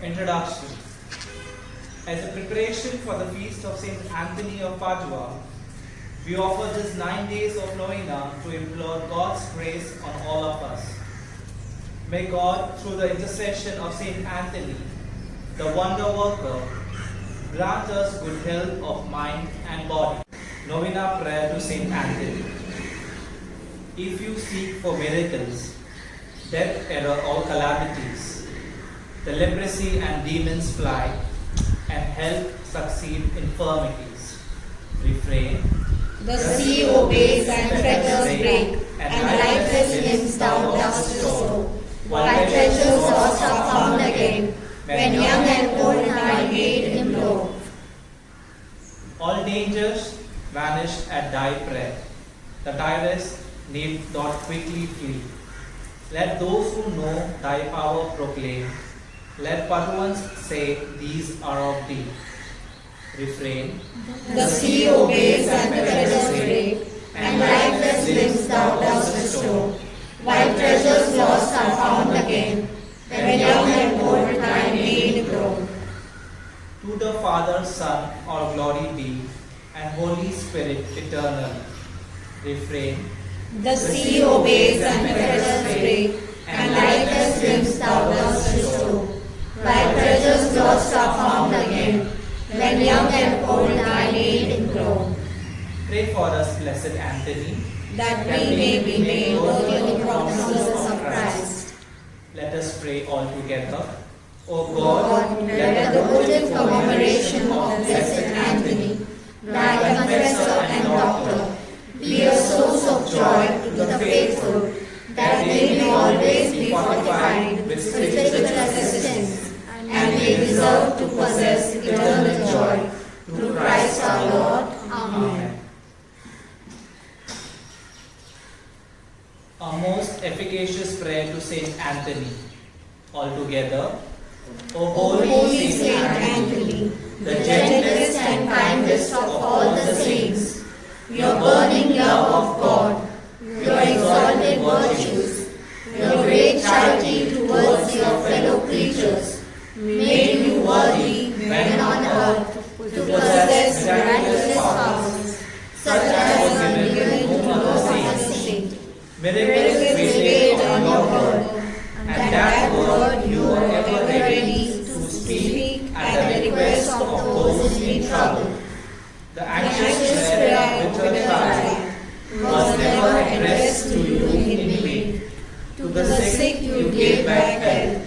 Introduction. As a preparation for the feast of Saint Anthony of Padua, we offer this 9 days of novena to implore God's grace on all of us. May God, through the intercession of Saint Anthony, the wonder worker, grant us good health of mind and body. Novena prayer to Saint Anthony. If you seek for miracles, death, error, all calamities, the leprosy and demons fly, and health succeed infirmities. Refrain. The sea obeys and fetters break, and lifeless limbs thou dost restore, while treasures lost are found again, when young and old thy aid implore. All dangers vanished at thy prayer. The tyrants need not quickly flee. Let those who know thy power proclaim. Let Paduans say, these are of thee. Refrain. The sea obeys and the fetters break, and lifeless limbs thou dost restore, while treasures lost are found again, when young and old thy aid implore. To the Father, Son, all glory be, and Holy Spirit eternal. Refrain. The sea obeys and fetters break, and lifeless limbs thou dost restore, while treasures lost are found again, when young and old thy aid implore. Pray for us, blessed Anthony, That we may be made worthy of the promises of Christ. Let us pray all together. O God, Let the votive commemoration of Blessed Anthony, thy confessor and doctor, be a source of joy to the faithful, that they may always be fortified with spiritual assistance, and may deserve to possess eternal joy. Through Christ our Lord. Amen. A most efficacious prayer to Saint Anthony. All together. O Holy Saint Anthony, the gentlest and kindest of all the saints, your burning love of God, your exalted virtues, your great charity towards your fellow creatures, made you worthy when on earth to possess miraculous powers, such as are given to no other saint. miracles waited on your word, and that word you were ever ready to speak at the request of those in trouble. The anxious prayer which was tried was never addressed to you in vain. To the sick you gave back health.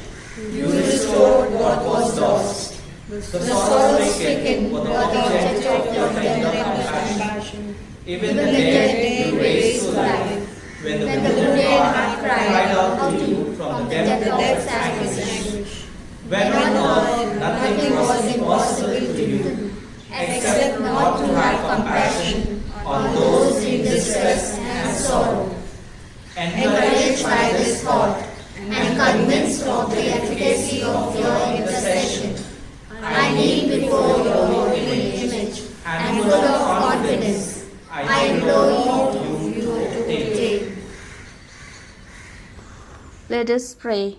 You restored what was lost. The sorrow-stricken were the object of your tender compassion. Even the dead you raised to life. When the wounded heart cried out to you from the depth of its anguish. When on earth nothing was impossible to you, except not to have compassion on those in distress and sorrow. Encouraged by this thought, and convinced of the efficacy of your intercession, I kneel before your holy image, and full of confidence, I implore you to take. Let us pray.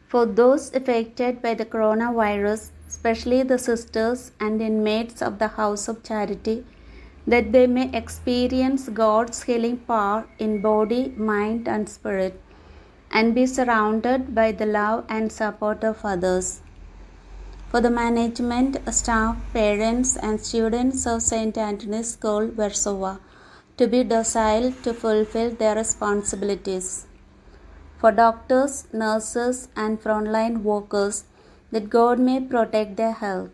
For those affected by the coronavirus, especially the sisters and inmates of the House of Charity, that they may experience God's healing power in body, mind, and spirit, and be surrounded by the love and support of others. For the management, staff, parents, and students of St. Anthony's School, Warsaw, to be docile to fulfill their responsibilities. For doctors, nurses, and frontline workers, that God may protect their health.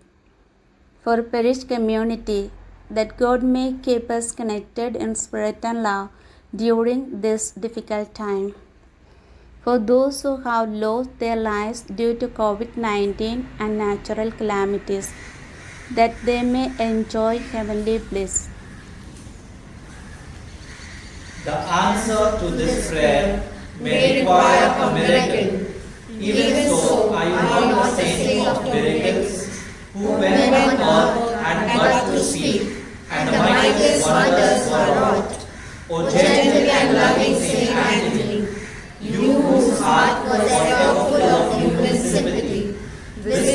For parish community, that God may keep us connected in spirit and love during this difficult time. For those who have lost their lives due to COVID-19 and natural calamities, that they may enjoy heavenly bliss. The answer to this prayer may require a miracle. Even so, are you not the saint of miracles, who when on earth had but to speak, and the mightiest wonders were wrought? O gentle and loving Saint Anthony, you whose heart was ever full of human sympathy, visit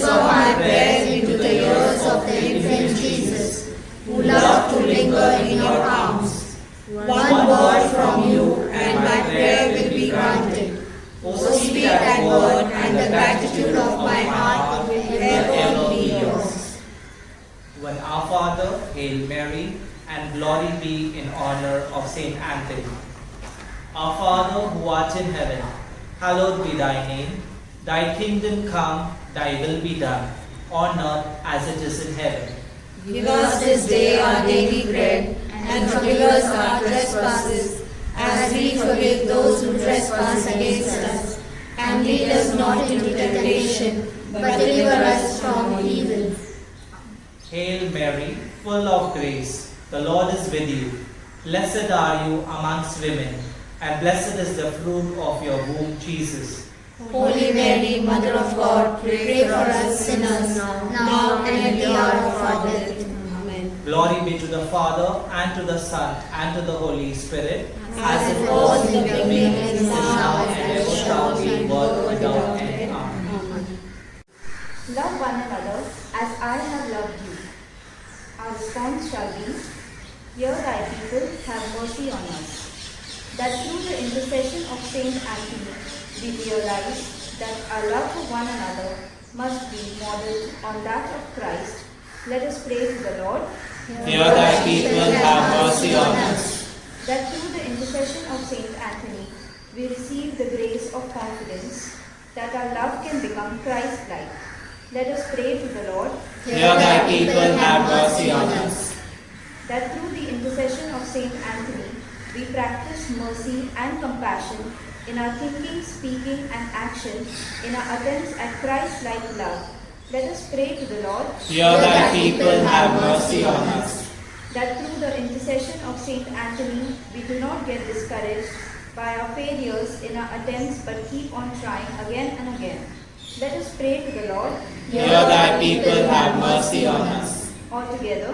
Hail Mary, and glory be in honor of Saint Anthony. Our Father who art in heaven, hallowed be thy name. Thy kingdom come, thy will be done, on earth as it is in heaven. Give us this day our daily bread, and forgive us our trespasses, as we forgive those who trespass against us. And lead us not into temptation, but deliver us from evil. Hail Mary, full of grace, the Lord is with you. Blessed are you amongst women, and blessed is the fruit of your womb, Jesus. Holy Mary, Mother of God, pray for us sinners, now and at the hour of our death. Amen. Glory be to the Father, and to the Son, and to the Holy Spirit, As it was in the beginning, is now, and ever shall be, world without end. Amen. Love one another as I have loved you. Our response shall be, Hear thy people, have mercy on us. That through the intercession of Saint Anthony, we realize that our love for one another must be modeled on that of Christ. Let us pray to the Lord. Hear thy people, have mercy on us. That through the intercession of Saint Anthony, we receive the grace of confidence, that our love can become Christ-like. Let us pray to the Lord. Hear thy people, have mercy on us. That through the intercession of Saint Anthony, we practice mercy and compassion in our thinking, speaking, and action, in our attempts at Christ-like love. Let us pray to the Lord. Hear thy people, have mercy on us. That through the intercession of Saint Anthony, we do not get discouraged by our failures in our attempts, but keep on trying again and again. Let us pray to the Lord. Hear thy people, have mercy on us. All together.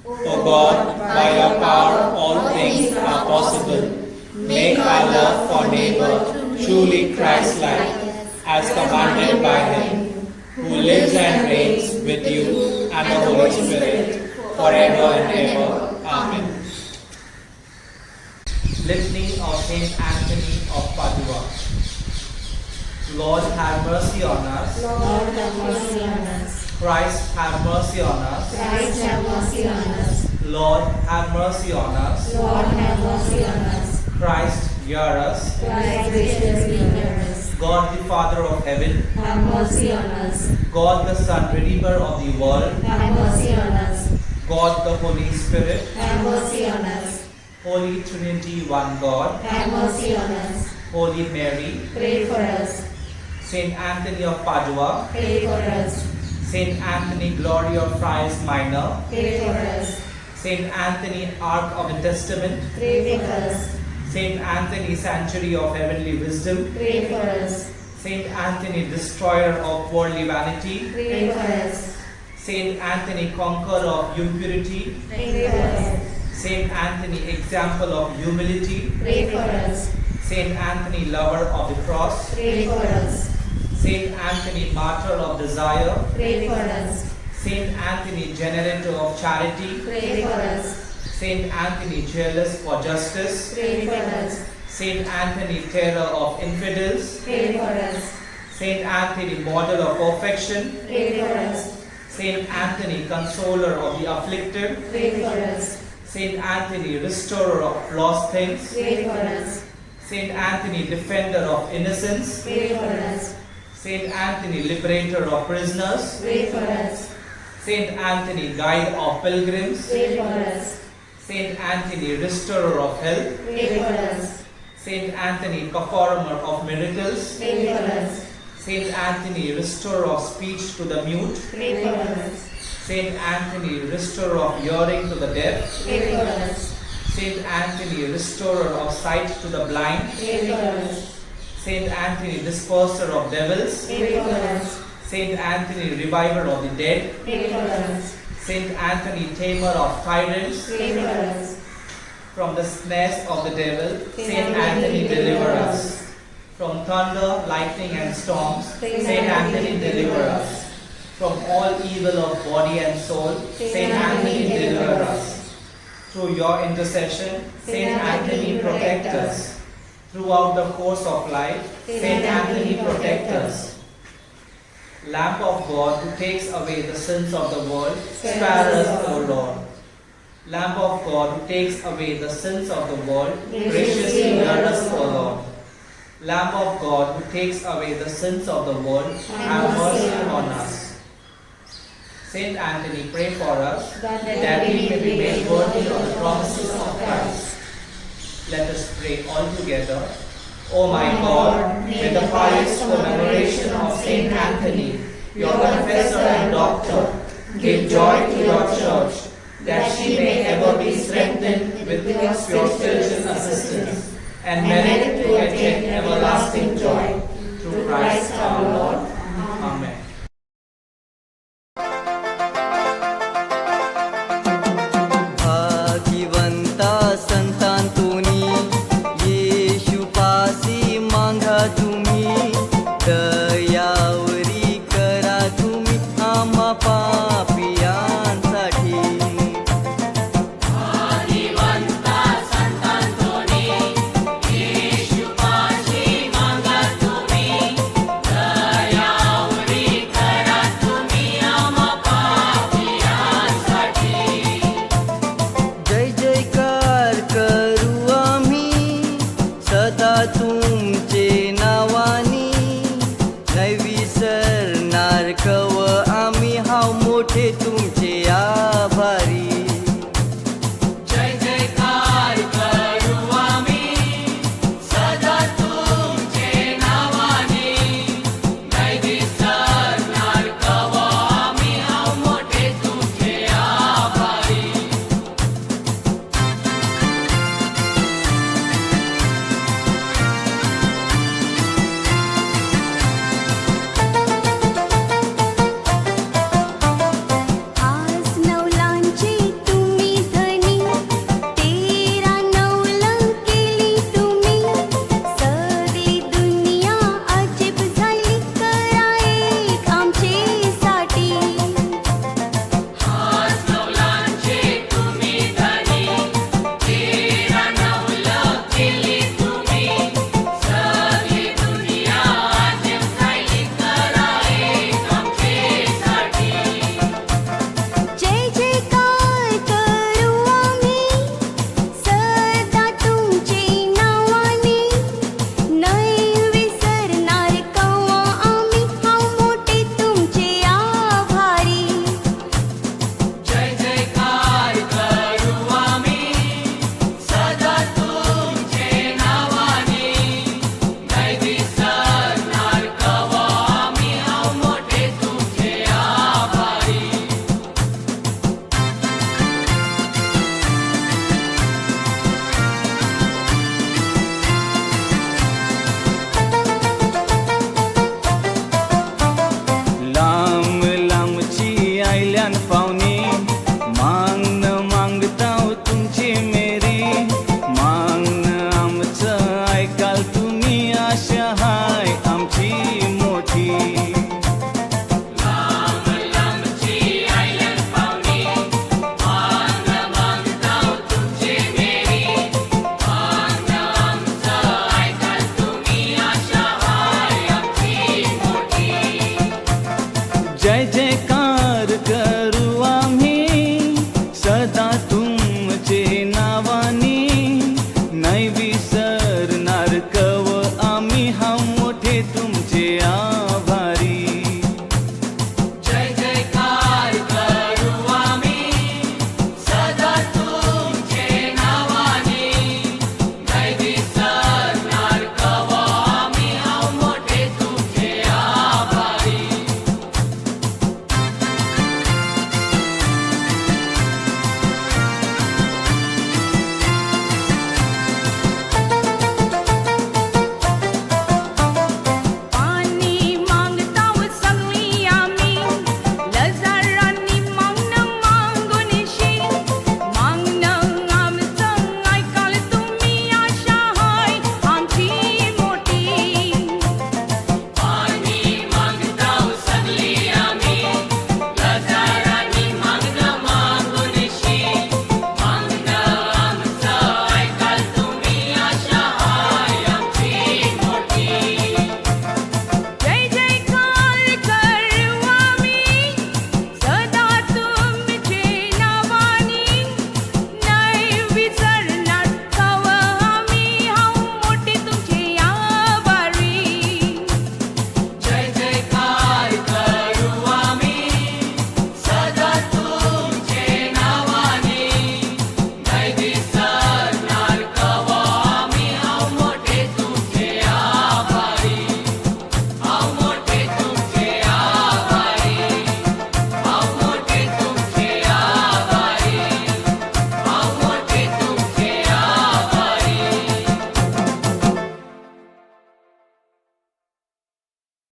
O God, by your power all things are possible. Make our love for neighbor truly Christ-like, as commanded by him, who lives and reigns with you and the Holy Spirit, forever and ever. Amen. Litany of Saint Anthony of Padua. Lord, have mercy on us. Lord, have mercy on us. Christ, have mercy on us. Christ, have mercy on us. Lord, have mercy on us. Lord, have mercy on us. Christ, hear us. Christ, graciously hear us. God, the Father of heaven, Have mercy on us. God, the Son, Redeemer of the world, Have mercy on us. God, the Holy Spirit, Have mercy on us. Holy Trinity, one God, Have mercy on us. Holy Mary, Pray for us. Saint Anthony of Padua, Pray for us. Saint Anthony, Glory of Friars Minor, Pray for us. Saint Anthony, Ark of the Testament, Pray for us. Saint Anthony, Sanctuary of Heavenly Wisdom, Pray for us. Saint Anthony, Destroyer of Worldly Vanity, Pray for us. Saint Anthony, Conqueror of Impurity, Pray for us. Saint Anthony, Example of Humility, Pray for us. Saint Anthony, Lover of the Cross, Pray for us. Saint Anthony, Martyr of Desire, Pray for us. Saint Anthony, Generator of Charity, Pray for us. Saint Anthony, Jealous for Justice, Pray for us. Saint Anthony, Terror of Infidels, Pray for us. Saint Anthony, Model of Perfection, Pray for us. Saint Anthony, Consoler of the Afflicted, Pray for us. Saint Anthony, Restorer of Lost Things, Pray for us. Saint Anthony, Defender of Innocence, Pray for us. Saint Anthony, Liberator of Prisoners, Pray for us. Saint Anthony, Guide of Pilgrims, Pray for us. Saint Anthony, Restorer of Health, Pray for us. Saint Anthony, Performer of Miracles, Pray for us. Saint Anthony, Restorer of Speech to the Mute, Pray for us. Saint Anthony, Restorer of Hearing to the Deaf, Pray for us. Saint Anthony, Restorer of Sight to the Blind, Pray for us. Saint Anthony, Disperser of Devils, Pray for us. Saint Anthony, Reviver of the Dead, Pray for us. Saint Anthony, Tamer of Tyrants, Pray for us. from the snares of the devil, Saint Saint Anthony, deliver us. From thunder, lightning, and storms, Saint Saint Anthony, Anthony, deliver us. From all evil of body and soul, Saint Anthony, deliver us. Through your intercession, Saint Anthony, protect us. Throughout the course of life, Saint Anthony, protect us. Lamp of God, who takes away the sins of the world, spare us, O Lord. Lamb of God, who takes away the sins of the world, graciously hear us, O Lord. Lamb of God, who takes away the sins of the world, have mercy on us. Saint Anthony, pray for us, that we may be made worthy of the promises of Christ. Let us pray all together. O my God, may the pious commemoration of Saint Anthony, your confessor and doctor, give joy to your church, that she may ever be strengthened with your spiritual assistance, and merit to attain